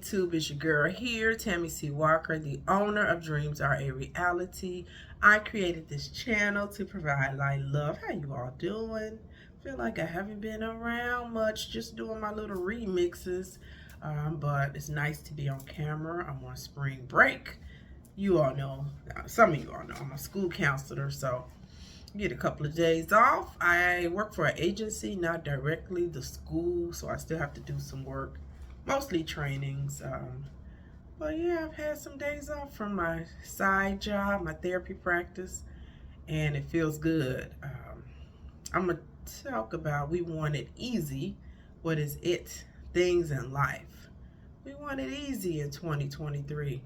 YouTube? It's your girl here, Tammy C. Walker, the owner of Dreams Are a Reality. I created this channel to provide light love. How you all doing? Feel like I haven't been around much, just doing my little remixes. But it's nice to be on camera. I'm on spring break. You all know, some of you all know, I'm a school counselor, so get a couple of days off. I work for an agency, not directly the school, so I still have to do some work, mostly trainings. But yeah, I've had some days off from my side job, my therapy practice, and it feels good. I'm going to talk about we want it easy. What is it? Things in life. We want it easy in 2023,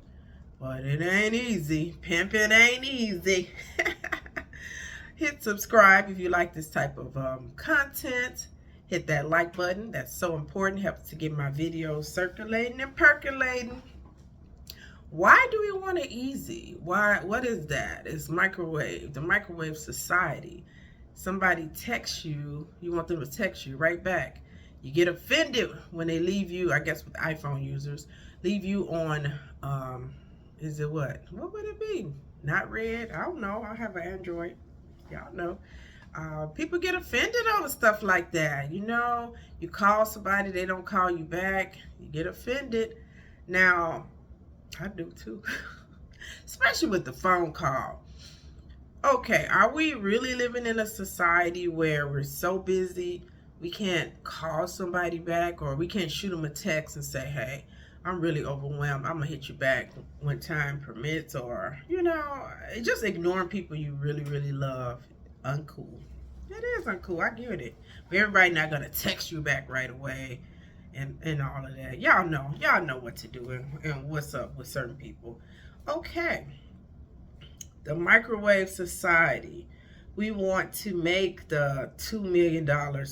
but it ain't easy. Pimping ain't easy. Hit subscribe if you like this type of content. Hit that like button. That's so important. Helps to get my videos circulating and percolating. Why do we want it easy? Why? What is that? It's microwave. The microwave society. Somebody texts you. You want them to text you right back. You get offended when they leave you, I guess with iPhone users, leave you on, is it what? What would it be? Not red? I don't know. I have an Android. Y'all know. People get offended over stuff like that. You know, you call somebody, they don't call you back. You get offended. Now, I do too. Especially with the phone call. Okay, are we really living in a society where we're so busy we can't call somebody back, or we can't shoot them a text and say, hey, I'm really overwhelmed, I'm gonna hit you back when time permits? Or, you know, just ignoring people you really, really love. Uncool. It is uncool, I get it. But everybody not gonna text you back right away and all of that. Y'all know what to do and what's up with certain people. Okay. The microwave society. We want to make the $2 million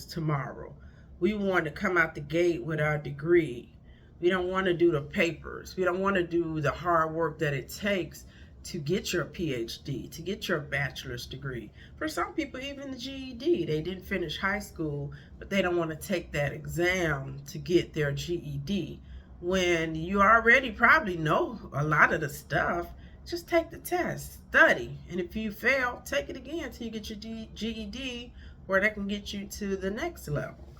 tomorrow. We want to come out the gate with our degree. We don't want to do the papers. We don't want to do the hard work that it takes to get your PhD, to get your bachelor's degree. For some people, even the GED. They didn't finish high school, but they don't want to take that exam to get their GED. When you already probably know a lot of the stuff, just take the test, study, and if you fail, take it again until you get your GED, where that can get you to the next level.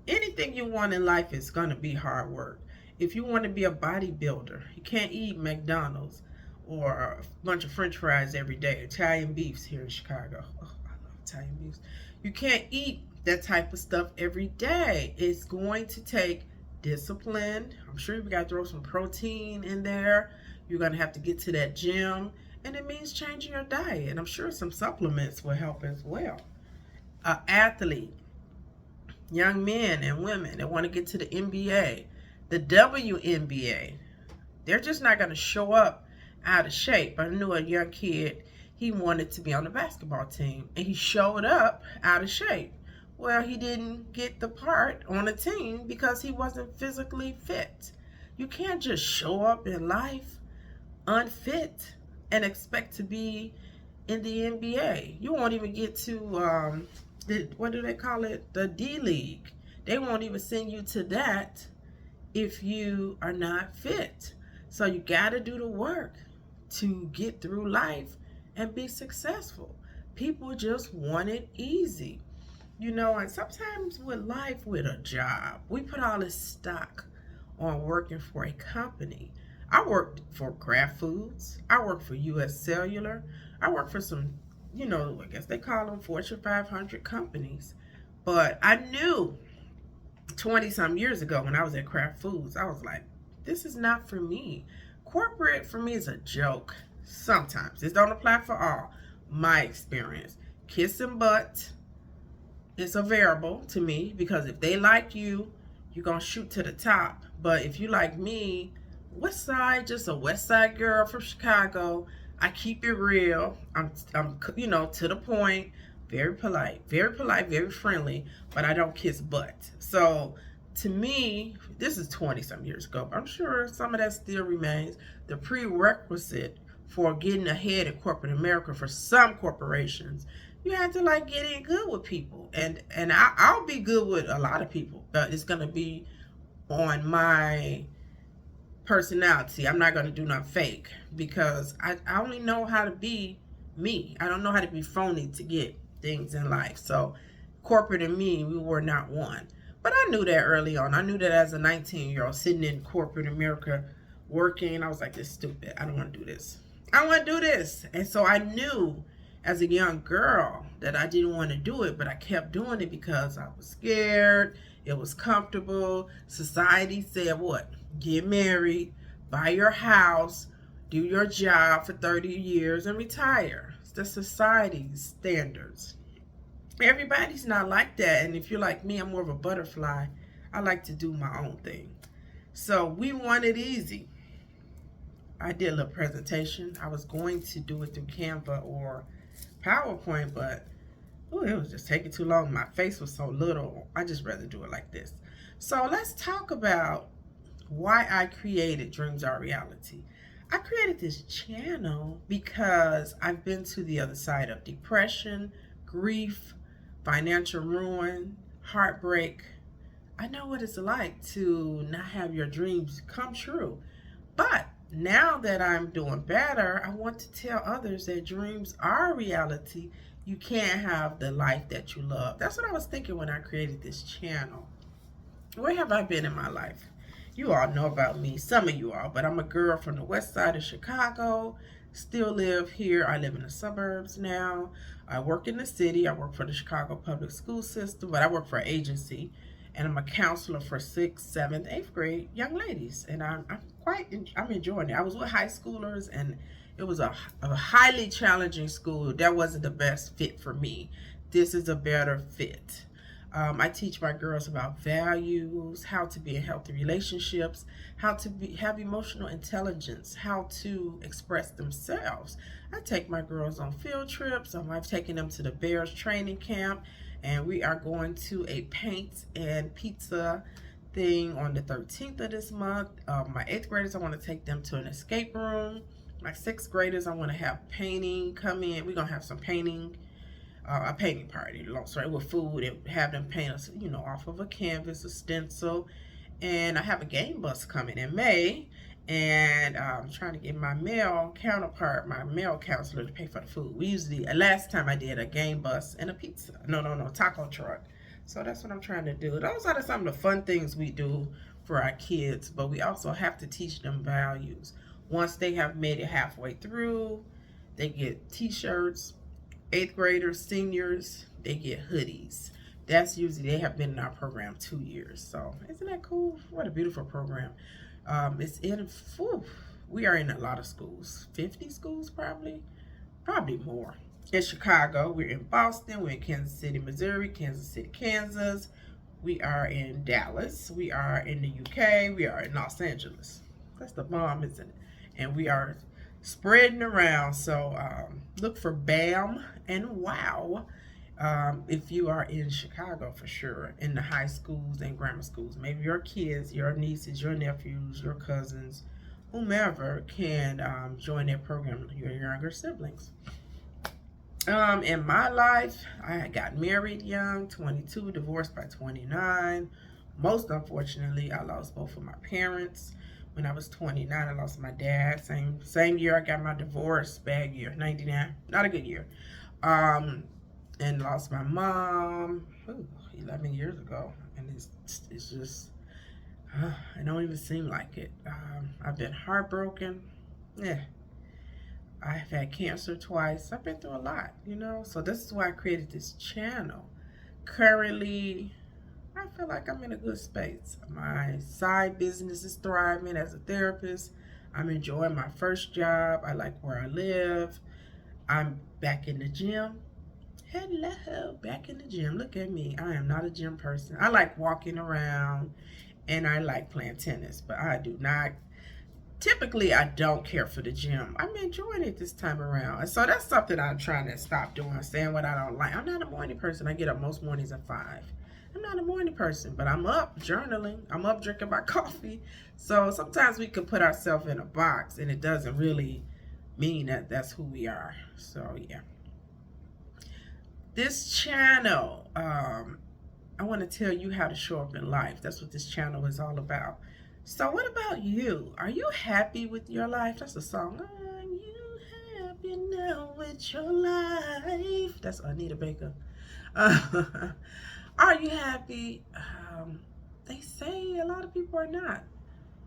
Anything you want in life is going to be hard work. If you want to be a bodybuilder, you can't eat McDonald's or a bunch of French fries every day. Italian beefs here in Chicago. Oh, I love Italian beefs. You can't eat that type of stuff every day. It's going to take discipline. I'm sure you got to throw some protein in there. You're going to have to get to that gym, and it means changing your diet. And I'm sure some supplements will help as well. An athlete, young men and women that want to get to the NBA, the WNBA, they're just not going to show up out of shape. I knew a young kid, he wanted to be on the basketball team, and he showed up out of shape. Well, he didn't get the part on the team because he wasn't physically fit. You can't just show up in life unfit and expect to be in the NBA. You won't even get to what do they call it? The D League. They won't even send you to that if you are not fit. So you got to do the work to get through life and be successful. People just want it easy. You know, and sometimes with life, with a job, we put all this stock on working for a company. I worked for Kraft Foods. I worked for U.S. Cellular. I worked for some, you know, I guess they call them Fortune 500 companies. But I knew 20-some years ago when I was at Kraft Foods, I was like, this is not for me. Corporate for me is a joke sometimes. This don't apply for all. My experience. Kissing butt is a variable to me, because if they like you, you're going to shoot to the top. But if you like me, West Side, just a West Side girl from Chicago, I keep it real. I'm you know, to the point, very polite, very friendly, but I don't kiss butt. So to me, this is 20-some years ago, but I'm sure some of that still remains. The prerequisite for getting ahead in corporate America for some corporations, you have to like get in good with people, and I'll be good with a lot of people, but it's gonna be on my personality. I'm not going to do nothing fake because I only know how to be me. I don't know how to be phony to get things in life. So corporate and me, we were not one. But I knew that early on. I knew that as a 19-year-old sitting in corporate America working, I was like, this is stupid. I don't want to do this. I want to do this. And so I knew as a young girl that I didn't want to do it, but I kept doing it because I was scared. It was comfortable. Society said what? Get married, buy your house, do your job for 30 years and retire. It's the society's standards. Everybody's not like that. And if you're like me, I'm more of a butterfly. I like to do my own thing. So we want it easy. I did a little presentation. I was going to do it through Canva or PowerPoint, but it was just taking too long. My face was so little. I just rather do it like this. So let's talk about why I created Dreams Are Reality. I created this channel because I've been to the other side of depression, grief, financial ruin, heartbreak. I know what it's like to not have your dreams come true. But now that I'm doing better, I want to tell others that dreams are reality. You can't have the life that you love. That's what I was thinking when I created this channel. Where have I been in my life? You all know about me, some of you all, but I'm a girl from the west side of Chicago. Still live here. I live in the suburbs now. I work in the city. I work for the Chicago public school system, but I work for an agency, and I'm a counselor for 6th, 7th, 8th grade young ladies, and I'm enjoying it. I was with high schoolers, and it was a highly challenging school. That wasn't the best fit for me. This is a better fit. I teach my girls about values, how to be in healthy relationships, how to have emotional intelligence, how to express themselves. I take my girls on field trips. I've taken them to the Bears training camp, and we are going to a paint and pizza thing on the 13th of this month. My 8th graders, I want to take them to an escape room. My 6th graders, I want to have painting come in. We're going to have some painting. A painting party, long story, with food, and have them paint us, off of a canvas, a stencil. And I have a game bus coming in May, and I'm trying to get my male counterpart, my male counselor, to pay for the food. We usually, last time I did a game bus and a pizza, taco truck. So that's what I'm trying to do. Those are some of the fun things we do for our kids, but we also have to teach them values. Once they have made it halfway through, they get t-shirts. 8th graders, seniors, they get hoodies. That's usually, they have been in our program 2 years. So isn't that cool? What a beautiful program. We are in a lot of schools, 50 schools probably more. In Chicago, we're in Boston, we're in Kansas City, Missouri, Kansas City, Kansas. We are in Dallas, we are in the UK, we are in Los Angeles. That's the bomb, isn't it? And we are spreading around. So look for BAM and WOW if you are in Chicago, for sure, in the high schools and grammar schools. Maybe your kids, your nieces, your nephews, your cousins, whomever can join their program, your younger siblings. In my life, I got married young, 22, divorced by 29. Most unfortunately, I lost both of my parents. When I was 29, I lost my dad. Same year I got my divorce. Bad year, 99. Not a good year. And lost my mom 11 years ago. And it's just, it don't even seem like it. I've been heartbroken. Yeah. I've had cancer twice. I've been through a lot, So this is why I created this channel. Currently, I feel like I'm in a good space. My side business is thriving as a therapist. I'm enjoying my first job. I like where I live. I'm back in the gym. Hello, back in the gym. Look at me. I am not a gym person. I like walking around, and I like playing tennis, but I do not. Typically, I don't care for the gym. I'm enjoying it this time around. And so that's something I'm trying to stop doing, saying what I don't like. I'm not a morning person. I get up most mornings at 5. I'm not a morning person, but I'm up journaling. I'm up drinking my coffee. So sometimes we can put ourselves in a box, and it doesn't really mean that that's who we are. So yeah. This channel, I want to tell you how to show up in life. That's what this channel is all about. So what about you? Are you happy with your life? That's a song. Are you happy now with your life? That's Anita Baker. Are you happy? They say a lot of people are not.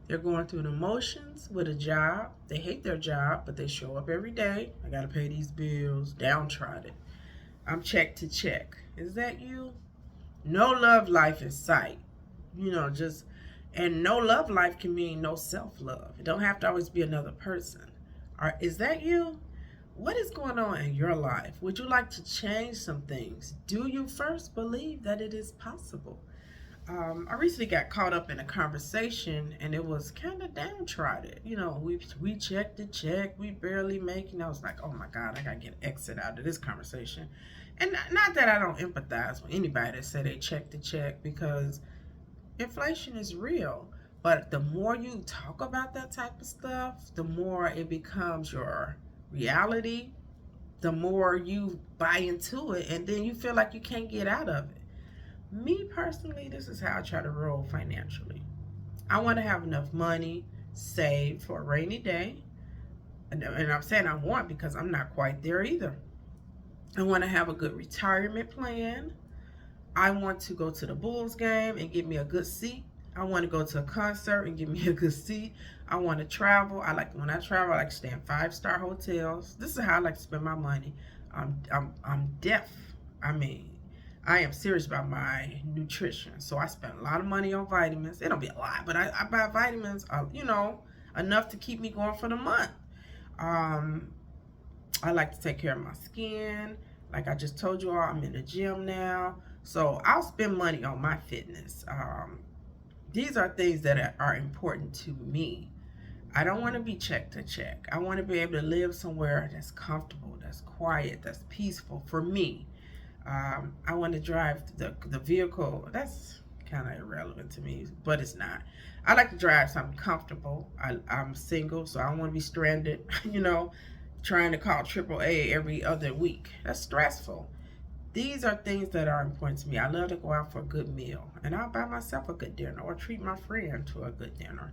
They're going through the emotions with a job. They hate their job, but they show up every day. I got to pay these bills. Downtrodden. I'm check to check. Is that you? No love life in sight. And no love life can mean no self-love. It don't have to always be another person. Is that you? What is going on in your life? Would you like to change some things? Do you first believe that it is possible? I recently got caught up in a conversation and it was kind of downtrodden. We checked the check, we barely making. I was like, oh my God, I gotta get an exit out of this conversation. And not that I don't empathize with anybody that say they check the check, because inflation is real. But the more you talk about that type of stuff, the more it becomes your reality, the more you buy into it, and then you feel like you can't get out of it. Me personally, this is how I try to roll financially. I want to have enough money saved for a rainy day. And I'm saying I want, because I'm not quite there either. I want to have a good retirement plan. I want to go to the Bulls game and get me a good seat. I want to go to a concert and get me a good seat. I want to travel. When I travel, I like to stay in 5-star hotels. This is how I like to spend my money. I'm deaf. I am serious about my nutrition. So I spend a lot of money on vitamins. It don't be a lot, but I buy vitamins, enough to keep me going for the month. I like to take care of my skin. Like I just told you all, I'm in the gym now. So I'll spend money on my fitness. These are things that are important to me. I don't want to be check to check. I want to be able to live somewhere that's comfortable, that's quiet, that's peaceful for me. I want to drive the vehicle. That's kind of irrelevant to me, but it's not. I like to drive something comfortable. I'm single, so I don't want to be stranded, trying to call AAA every other week. That's stressful. These are things that are important to me. I love to go out for a good meal, and I'll buy myself a good dinner or treat my friend to a good dinner.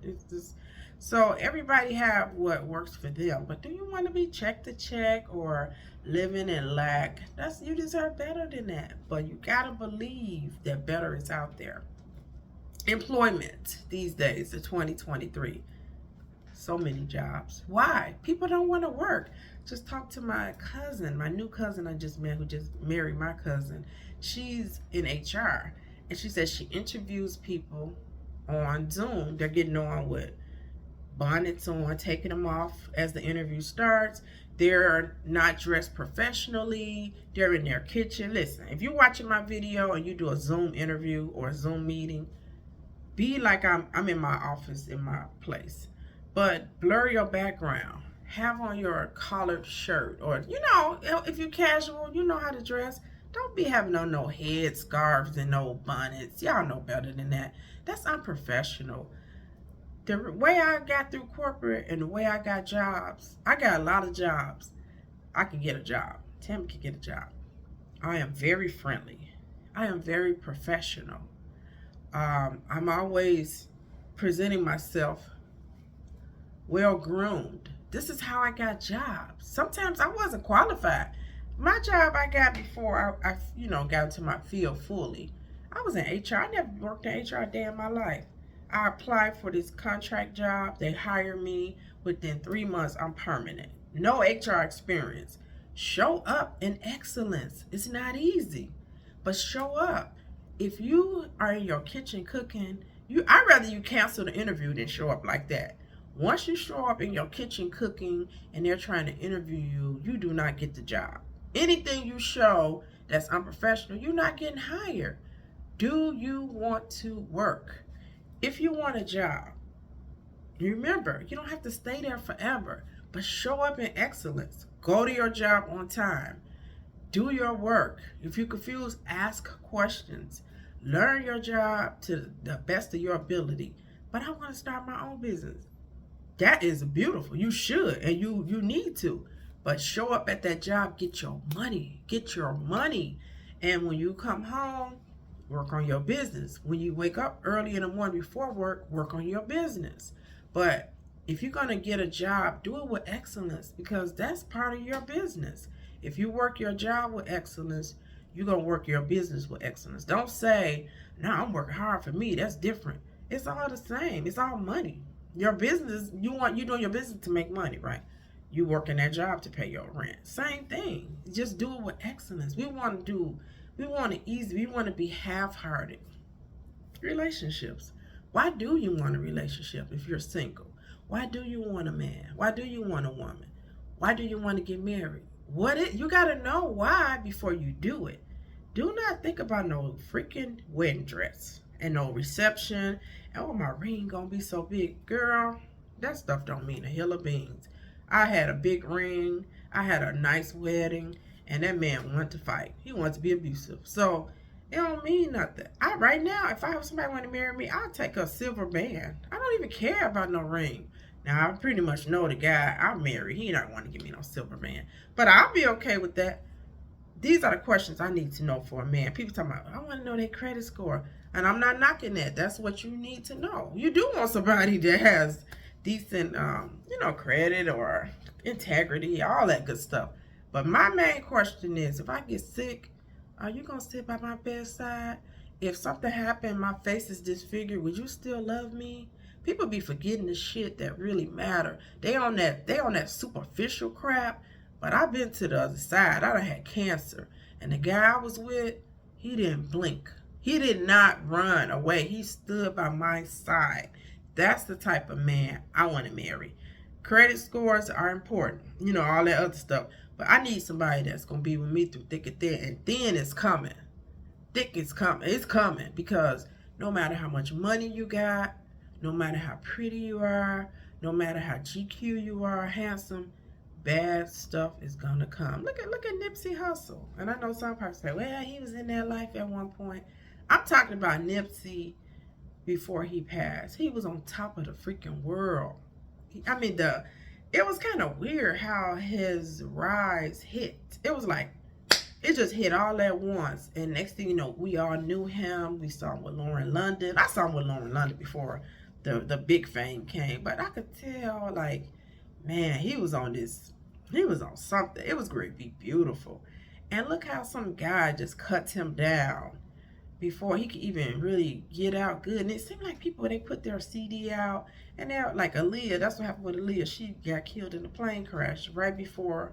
So everybody have what works for them. But do you want to be check to check or living in lack? You deserve better than that. But you gotta believe that better is out there. Employment these days, the 2023. So many jobs. Why? People don't want to work. Just talk to my cousin, my new cousin I just met, who just married my cousin. She's in HR, and she says she interviews people on Zoom. They're getting on with bonnets on, taking them off as the interview starts. They're not dressed professionally. They're in their kitchen. Listen, if you're watching my video and you do a Zoom interview or a Zoom meeting, be like I'm in my office, in my place. But blur your background. Have on your collared shirt, or if you're casual, you know how to dress. Don't be having on no head scarves and no bonnets. Y'all know better than that. That's unprofessional. The way I got through corporate and the way I got jobs, I got a lot of jobs. I can get a job. Tammy can get a job. I am very friendly. I am very professional. I'm always presenting myself well groomed. This is how I got jobs. Sometimes I wasn't qualified. My job I got before I got into my field fully. I was in HR. I never worked in HR a day in my life. I applied for this contract job. They hired me. Within 3 months, I'm permanent. No HR experience. Show up in excellence. It's not easy, but show up. If you are in your kitchen cooking, I'd rather you cancel the interview than show up like that. Once you show up in your kitchen cooking and they're trying to interview you, you do not get the job. Anything you show that's unprofessional, you're not getting hired. Do you want to work? If you want a job, remember, you don't have to stay there forever, but show up in excellence. Go to your job on time. Do your work. If you're confused, ask questions. Learn your job to the best of your ability. But I want to start my own business. That is beautiful. You should, and you need to. But show up at that job, get your money. Get your money. And when you come home, work on your business. When you wake up early in the morning before work on your business. But if you're going to get a job, do it with excellence, because that's part of your business. If you work your job with excellence, you're going to work your business with excellence. Don't say, no, I'm working hard for me. That's different. It's all the same. It's all money. Your business, you doing your business to make money, right? You working that job to pay your rent. Same thing. Just do it with excellence. We want it easy. We want to be half-hearted. Relationships. Why do you want a relationship if you're single? Why do you want a man? Why do you want a woman? Why do you want to get married? You got to know why before you do it. Do not think about no freaking wedding dress and no reception. Oh, my ring gonna be so big. Girl, that stuff don't mean a hill of beans. I had a big ring. I had a nice wedding. And that man wanted to fight. He wanted to be abusive. So it don't mean nothing. Right now, if I have somebody want to marry me, I'll take a silver band. I don't even care about no ring. Now, I pretty much know the guy I marry. He not want to give me no silver band. But I'll be okay with that. These are the questions I need to know for a man. People talking about, I want to know their credit score. And I'm not knocking that. That's what you need to know. You do want somebody that has decent, credit or integrity, all that good stuff. But my main question is, if I get sick, are you going to sit by my bedside? If something happened, my face is disfigured, would you still love me? People be forgetting the shit that really matter. They on that superficial crap. But I've been to the other side. I done had cancer. And the guy I was with, he didn't blink. He did not run away. He stood by my side. That's the type of man I want to marry. Credit scores are important. All that other stuff. But I need somebody that's going to be with me through thick and thin. And thin is coming. Thick is coming. It's coming. Because no matter how much money you got, no matter how pretty you are, no matter how GQ you are, handsome, bad stuff is going to come. Look at Nipsey Hussle. And I know some people say, well, he was in that life at one point. I'm talking about Nipsey before he passed. He was on top of the freaking world. It was kind of weird how his rise hit. It was like, it just hit all at once. And next thing you know, we all knew him. We saw him with Lauren London. I saw him with Lauren London before the big fame came. But I could tell, like, man, he was on something. It was great, be beautiful. And look how some guy just cuts him down before he could even really get out good. And it seemed like people, they put their CD out, and they're like Aaliyah. That's what happened with Aaliyah. She got killed in a plane crash right before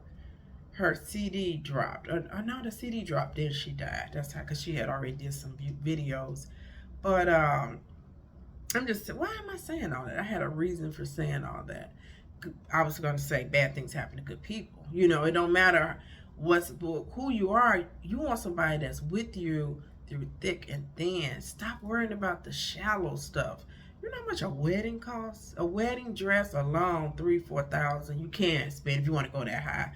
her CD dropped. Or no, the CD dropped, then she died. That's how, because she had already did some videos. But I'm just, why am I saying all that? I had a reason for saying all that. I was going to say bad things happen to good people. It don't matter who you are. You want somebody that's with you through thick and thin. Stop worrying about the shallow stuff. You know how much a wedding costs? A wedding dress alone, $3,000-$4,000. You can't spend if you want to go that high.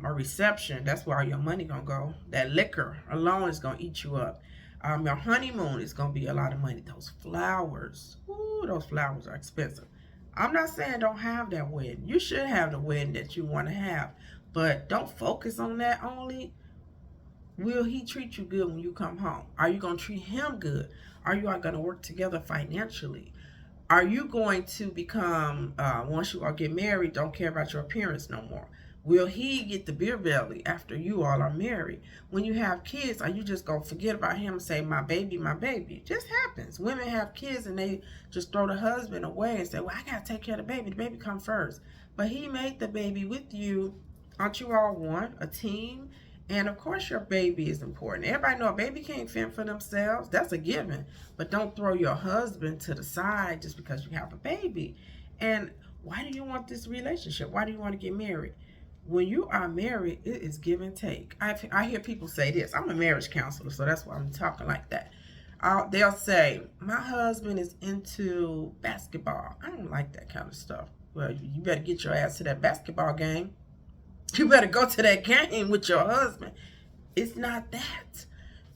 A reception, that's where all your money gonna go. That liquor alone is gonna eat you up. Your honeymoon is gonna be a lot of money. Those flowers, ooh, those flowers are expensive. I'm not saying don't have that wedding. You should have the wedding that you want to have, but don't focus on that only. Will he treat you good when you come home? Are you going to treat him good? Are you all going to work together financially? Are you going to become, once you all get married, don't care about your appearance no more? Will he get the beer belly after you all are married? When you have kids, are you just going to forget about him and say, my baby, my baby? It just happens. Women have kids and they just throw the husband away and say, well, I got to take care of the baby. The baby come first. But he made the baby with you. Aren't you all one, a team? And of course your baby is important. Everybody know a baby can't fend for themselves. That's a given. But don't throw your husband to the side just because you have a baby. And why do you want this relationship? Why do you want to get married? When you are married, it is give and take. I hear people say this. I'm a marriage counselor, so that's why I'm talking like that. They'll say, my husband is into basketball. I don't like that kind of stuff. Well, you better get your ass to that basketball game. You better go to that game with your husband. It's not that.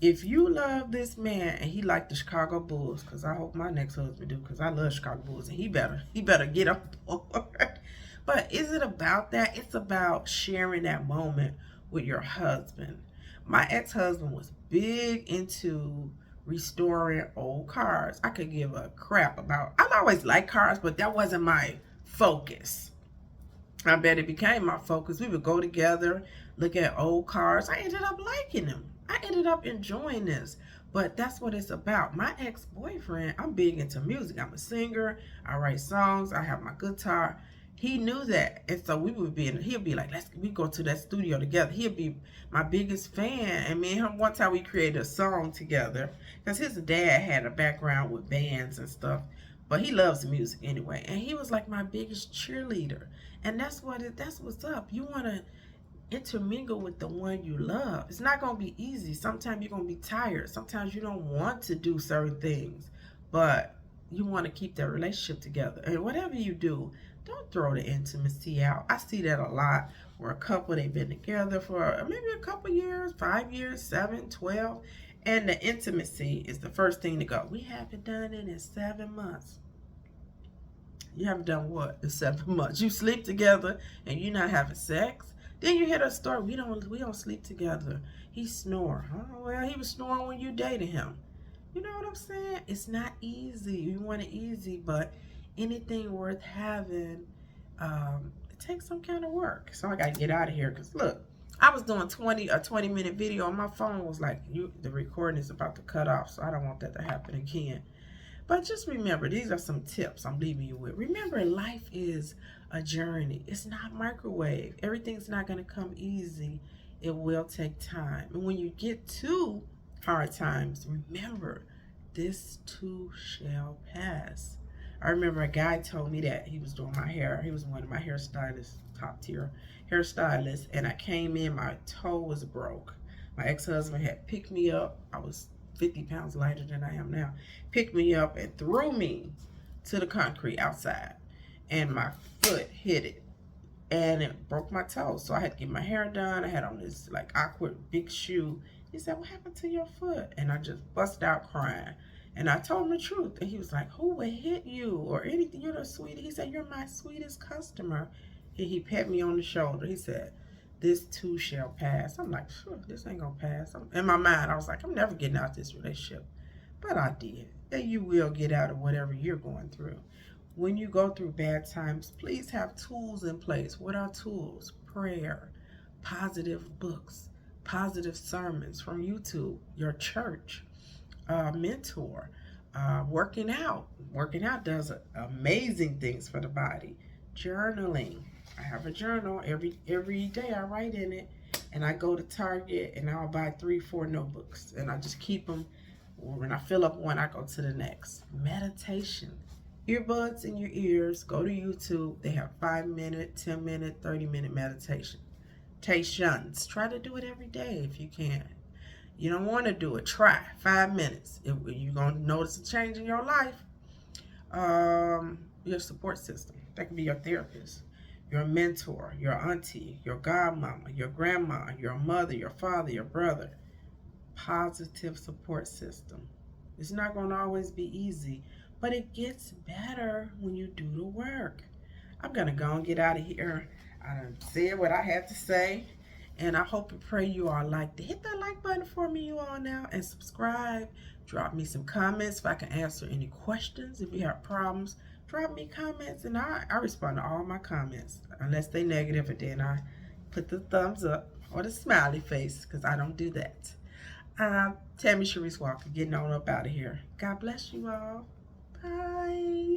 If you love this man and he like the Chicago Bulls, because I hope my next husband do, because I love Chicago Bulls, and he better get on board. But is it about that? It's about sharing that moment with your husband. My ex-husband was big into restoring old cars. I could give a crap about, I always liked cars, but that wasn't my focus. I bet it became my focus. We would go together, look at old cars. I ended up liking them. I ended up enjoying this. But that's what it's about. My ex-boyfriend, I'm big into music. I'm a singer. I write songs. I have my guitar. He knew that. And so we would be he'll be like, we go to that studio together. He'll be my biggest fan. And me and him, one time we created a song together. Because his dad had a background with bands and stuff. But he loves music anyway. And he was like my biggest cheerleader. And that's what's up. You want to intermingle with the one you love. It's not going to be easy. Sometimes you're going to be tired. Sometimes you don't want to do certain things. But you want to keep that relationship together. And whatever you do, don't throw the intimacy out. I see that a lot where a couple, they've been together for maybe a couple years, 5 years, 7, 12. And the intimacy is the first thing to go. We haven't done it in 7 months. You haven't done what in 7 months? You sleep together and you're not having sex? Then you hear the story. We don't sleep together. He snore. Oh, well, he was snoring when you dated him. You know what I'm saying? It's not easy. You want it easy, but anything worth having, it takes some kind of work. So I gotta get out of here because look, I was doing a 20-minute video and my phone was like, the recording is about to cut off, so I don't want that to happen again. But just remember, these are some tips I'm leaving you with. Remember, life is a journey. It's not microwave. Everything's not going to come easy. It will take time. And when you get to hard times, remember, this too shall pass. I remember a guy told me that. He was doing my hair. He was one of my hairstylists, top tier hairstylists. And I came in, my toe was broke. My ex-husband had picked me up. I was 50 pounds lighter than I am now, picked me up and threw me to the concrete outside. And my foot hit it. And it broke my toe. So I had to get my hair done. I had on this like awkward big shoe. He said, what happened to your foot? And I just busted out crying. And I told him the truth. And he was like, who would hit you or anything? You're the sweetest. He said, you're my sweetest customer. And he pat me on the shoulder. He said, this too shall pass. I'm like, sure, this ain't gonna pass. In my mind, I was like, I'm never getting out of this relationship. But I did. And you will get out of whatever you're going through. When you go through bad times, please have tools in place. What are tools? Prayer, positive books, positive sermons from YouTube, your church, mentor, working out. Working out does amazing things for the body. Journaling. I have a journal. Every day I write in it, and I go to Target and I'll buy 3-4 notebooks, and I just keep them. When I fill up one, I go to the next. Meditation. Earbuds in your ears. Go to YouTube. They have 5-minute, 10-minute, 30-minute meditation. Try to do it every day if you can. You don't want to do it. Try 5 minutes. If you're going to notice a change in your life, your support system. That can be your therapist, your mentor, your auntie, your godmama, your grandma, your mother, your father, your brother. Positive support system. It's not going to always be easy, but it gets better when you do the work. I'm going to go and get out of here. I done said what I had to say, and I hope and pray you all like to hit that like button for me, you all now, and subscribe. Drop me some comments if I can answer any questions. If you have problems, drop me comments, and I respond to all my comments, unless they negative, and then I put the thumbs up or the smiley face, because I don't do that. Tammy Sharice Walker, getting on up out of here. God bless you all. Bye.